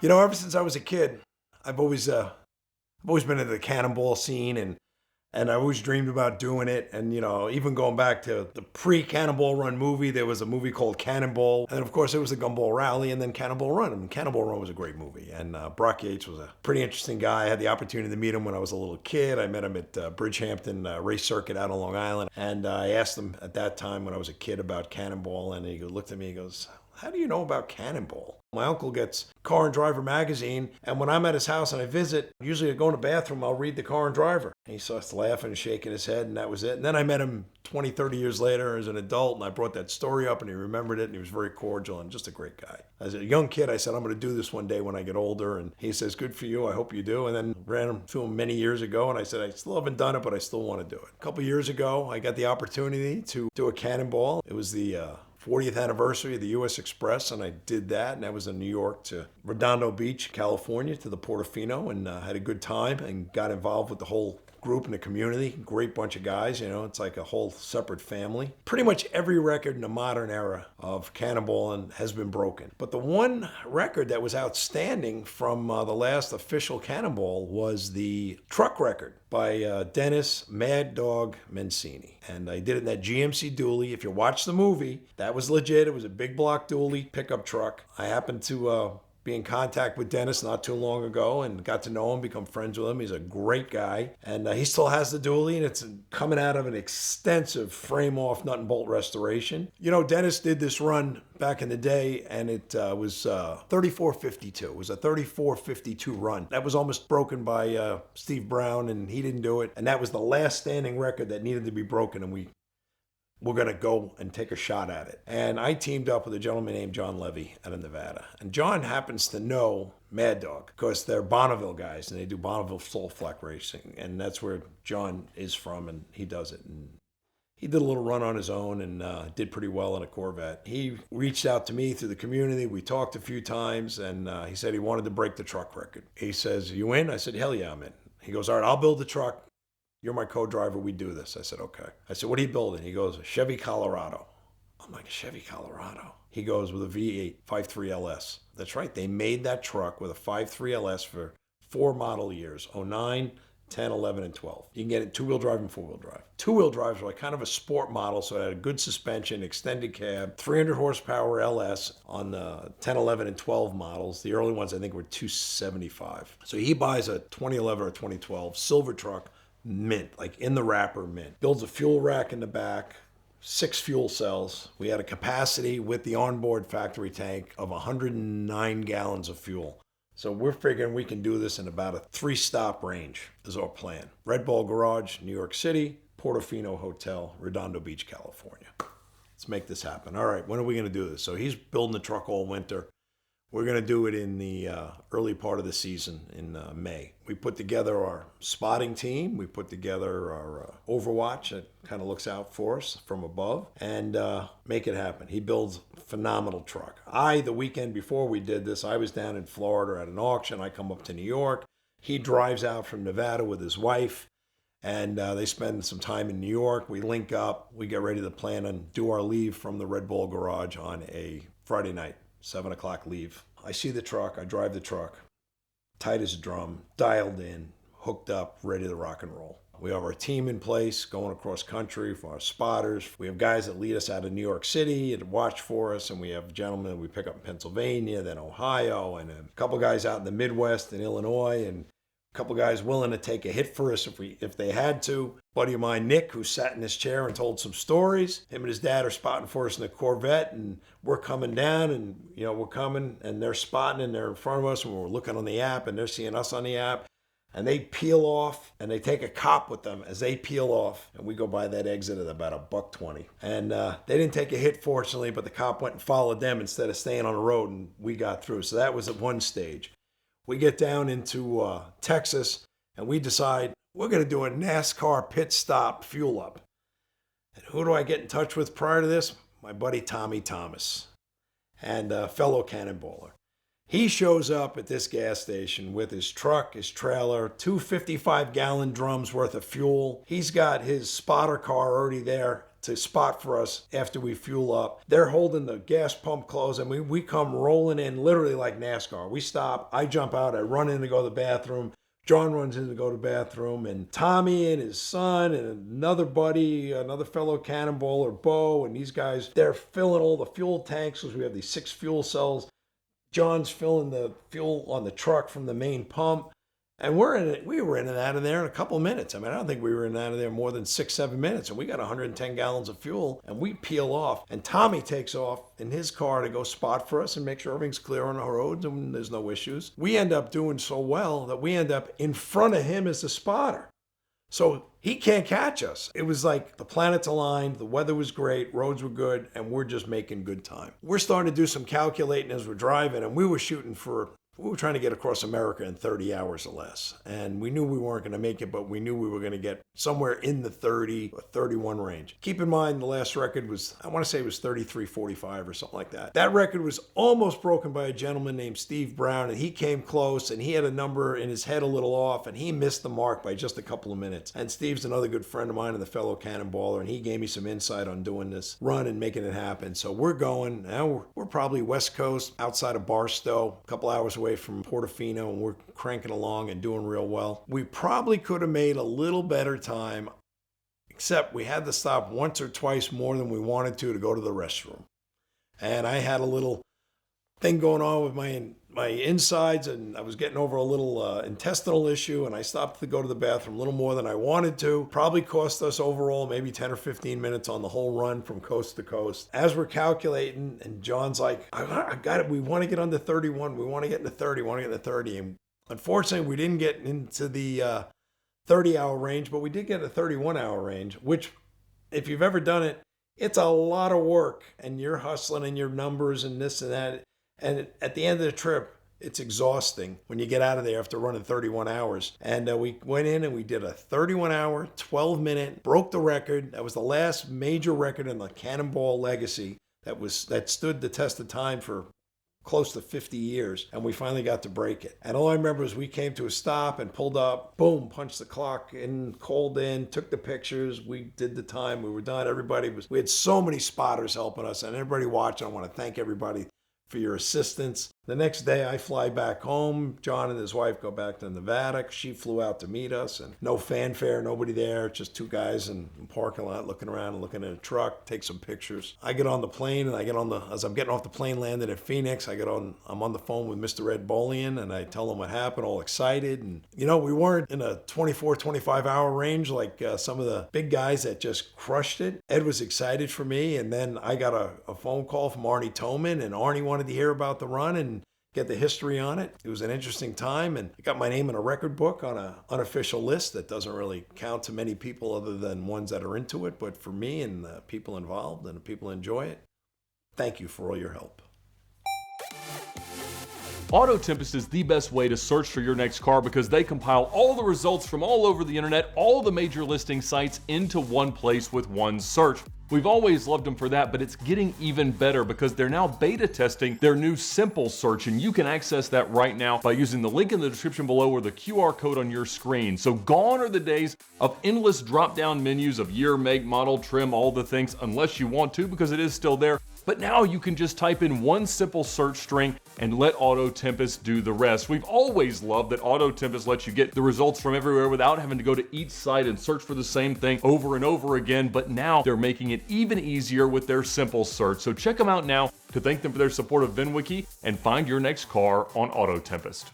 Ever since I was a kid, I've always been into the Cannonball scene, and I always dreamed about doing it. And even going back to the pre-Cannonball Run movie, there was a movie called Cannonball, and of course there was the Gumball Rally, and then Cannonball Run. And Cannonball Run was a great movie, and Brock Yates was a pretty interesting guy. I had the opportunity to meet him when I was a little kid. I met him at Bridgehampton Race Circuit out on Long Island, and I asked him at that time when I was a kid about Cannonball, and he looked at me and goes, "How do you know about Cannonball?" My uncle gets Car and Driver magazine, and when I'm at his house and I visit, usually I go in the bathroom, I'll read the Car and Driver. And he starts laughing and shaking his head, and that was it. And then I met him 20, 30 years later as an adult, and I brought that story up, and he remembered it, and he was very cordial and just a great guy. As a young kid, I said, I'm going to do this one day when I get older, and he says, good for you, I hope you do. And then ran him to him many years ago, and I said, I still haven't done it, but I still want to do it. A couple years ago, I got the opportunity to do a Cannonball. It was the 40th anniversary of the U.S. Express, and I did that, and that was in New York to Redondo Beach, California, to the Portofino, and had a good time and got involved with the whole group in the community. Great bunch of guys, it's like a whole separate family. Pretty much every record in the modern era of Cannonballing has been broken. But the one record that was outstanding from the last official Cannonball was the truck record by Dennis Mad Dog Mancini. And I did it in that GMC dually. If you watch the movie, that was legit. It was a big block dually pickup truck. I happened to be in contact with Dennis not too long ago and got to know him, become friends with him. He's a great guy. And he still has the dually, and it's coming out of an extensive frame-off nut and bolt restoration. Dennis did this run back in the day, and it was 34.52. It was a 34.52 run. That was almost broken by Steve Brown, and he didn't do it. And that was the last standing record that needed to be broken, and we're going to go and take a shot at it. And I teamed up with a gentleman named John Levy out of Nevada. And John happens to know Mad Dog because they're Bonneville guys, and they do Bonneville Soul Fleck racing. And that's where John is from, and he does it. And he did a little run on his own and did pretty well in a Corvette. He reached out to me through the community. We talked a few times, and he said he wanted to break the truck record. He says, you in? I said, hell yeah, I'm in. He goes, all right, I'll build the truck. You're my co-driver, we do this. I said, okay. I said, what are you building? He goes, a Chevy Colorado. I'm like, a Chevy Colorado? He goes, with a V8 5.3 LS. That's right, they made that truck with a 5.3 LS for 4 model years, 09, 10, 11, and 12. You can get it two-wheel drive and four-wheel drive. Two-wheel drives were like kind of a sport model, so it had a good suspension, extended cab, 300 horsepower LS on the 10, 11, and 12 models. The early ones, I think, were 275. So he buys a 2011 or 2012 silver truck, mint, like in the wrapper mint. Builds a fuel rack in the back, 6 fuel cells. We had a capacity with the onboard factory tank of 109 gallons of fuel. So we're figuring we can do this in about a 3-stop range is our plan. Red Ball Garage, New York City, Portofino Hotel, Redondo Beach, California. Let's make this happen. All right, when are we going to do this? So he's building the truck all winter. We're going to do it in the early part of the season in May. We put together our spotting team. We put together our Overwatch that kind of looks out for us from above and make it happen. He builds a phenomenal truck. The weekend before we did this, I was down in Florida at an auction. I come up to New York. He drives out from Nevada with his wife, and they spend some time in New York. We link up. We get ready to plan and do our leave from the Red Ball Garage on a Friday night. 7 o'clock leave. I see the truck, I drive the truck, tight as a drum, dialed in, hooked up, ready to rock and roll. We have our team in place going across country for our spotters. We have guys that lead us out of New York City and watch for us, and we have gentlemen we pick up in Pennsylvania, then Ohio, and a couple guys out in the Midwest in Illinois, and a couple guys willing to take a hit for us if they had to. Buddy of mine, Nick, who sat in his chair and told some stories. Him and his dad are spotting for us in the Corvette, and we're coming down, and we're coming, and they're spotting, and they're in front of us, and we're looking on the app, and they're seeing us on the app, and they peel off, and they take a cop with them as they peel off, and we go by that exit at about $1.20. And they didn't take a hit, fortunately, but the cop went and followed them instead of staying on the road, and we got through. So that was at one stage. We get down into Texas, and we decide we're going to do a NASCAR pit stop fuel up. And who do I get in touch with prior to this? My buddy Tommy Thomas, and a fellow cannonballer. He shows up at this gas station with his truck, his trailer, 2 55-gallon drums worth of fuel. He's got his spotter car already there to spot for us after we fuel up. They're holding the gas pump closed, and we come rolling in literally like NASCAR. We stop, I jump out, I run in to go to the bathroom. John runs in to go to the bathroom, and Tommy and his son and another buddy, another fellow Cannonballer, Bo, and these guys, they're filling all the fuel tanks because we have these 6 fuel cells. John's filling the fuel on the truck from the main pump. And we were in and out of there in a couple of minutes. I mean, I don't think we were in and out of there more than 6-7 minutes. And we got 110 gallons of fuel, and we peel off. And Tommy takes off in his car to go spot for us and make sure everything's clear on the roads and there's no issues. We end up doing so well that we end up in front of him as the spotter. So he can't catch us. It was like the planets aligned, the weather was great, roads were good, and we're just making good time. We're starting to do some calculating as we're driving, and we were trying to get across America in 30 hours or less. And we knew we weren't going to make it, but we knew we were going to get somewhere in the 30 or 31 range. Keep in mind, the last record was, I want to say it was 33:45 or something like that. That record was almost broken by a gentleman named Steve Brown, and he came close, and he had a number in his head a little off, and he missed the mark by just a couple of minutes. And Steve's another good friend of mine and the fellow Cannonballer, and he gave me some insight on doing this run and making it happen. So we're going, now we're probably West Coast, outside of Barstow, a couple hours away from Portofino, and we're cranking along and doing real well. We probably could have made a little better time, except we had to stop once or twice more than we wanted to go to the restroom. And I had a little thing going on with my insides, and I was getting over a little intestinal issue, and I stopped to go to the bathroom a little more than I wanted to. Probably cost us overall maybe 10 or 15 minutes on the whole run from coast to coast. As we're calculating, and John's like, I got it. We want to get under 31. We want to get into 30. We want to get into 30. And unfortunately, we didn't get into the 30-hour range, but we did get a 31-hour range, which, if you've ever done it, it's a lot of work, and you're hustling and your numbers and this and that. And at the end of the trip, it's exhausting when you get out of there after running 31 hours. And we went in and we did a 31-hour, 12-minute, broke the record. That was the last major record in the Cannonball legacy that stood the test of time for close to 50 years. And we finally got to break it. And all I remember is we came to a stop and pulled up, boom, punched the clock in, called in, took the pictures. We did the time. We were done. We had so many spotters helping us, and everybody watching. I want to thank everybody for your assistance. The next day I fly back home. John and his wife go back to Nevada. She flew out to meet us, and no fanfare, nobody there, just 2 guys in the parking lot looking around and looking at a truck, take some pictures. I get on the plane, and as I'm getting off the plane, landed at Phoenix, I'm on the phone with Mr. Ed Bolian, and I tell him what happened, all excited. And we weren't in a 24, 25 hour range like some of the big guys that just crushed it. Ed was excited for me, and then I got a phone call from Arnie Toman, and Arnie wanted to hear about the run and get the history on it. It was an interesting time, and I got my name in a record book on an unofficial list that doesn't really count to many people other than ones that are into it. But for me and the people involved and the people who enjoy it, thank you for all your help. Auto Tempest is the best way to search for your next car because they compile all the results from all over the internet, all the major listing sites into one place with one search. We've always loved them for that, but it's getting even better because they're now beta testing their new simple search, and you can access that right now by using the link in the description below or the QR code on your screen. So gone are the days of endless drop-down menus of year, make, model, trim, all the things, unless you want to, because it is still there. But now you can just type in one simple search string and let Auto Tempest do the rest. We've always loved that Auto Tempest lets you get the results from everywhere without having to go to each site and search for the same thing over and over again, but now they're making it even easier with their simple search. So check them out now to thank them for their support of VINwiki and find your next car on Auto Tempest.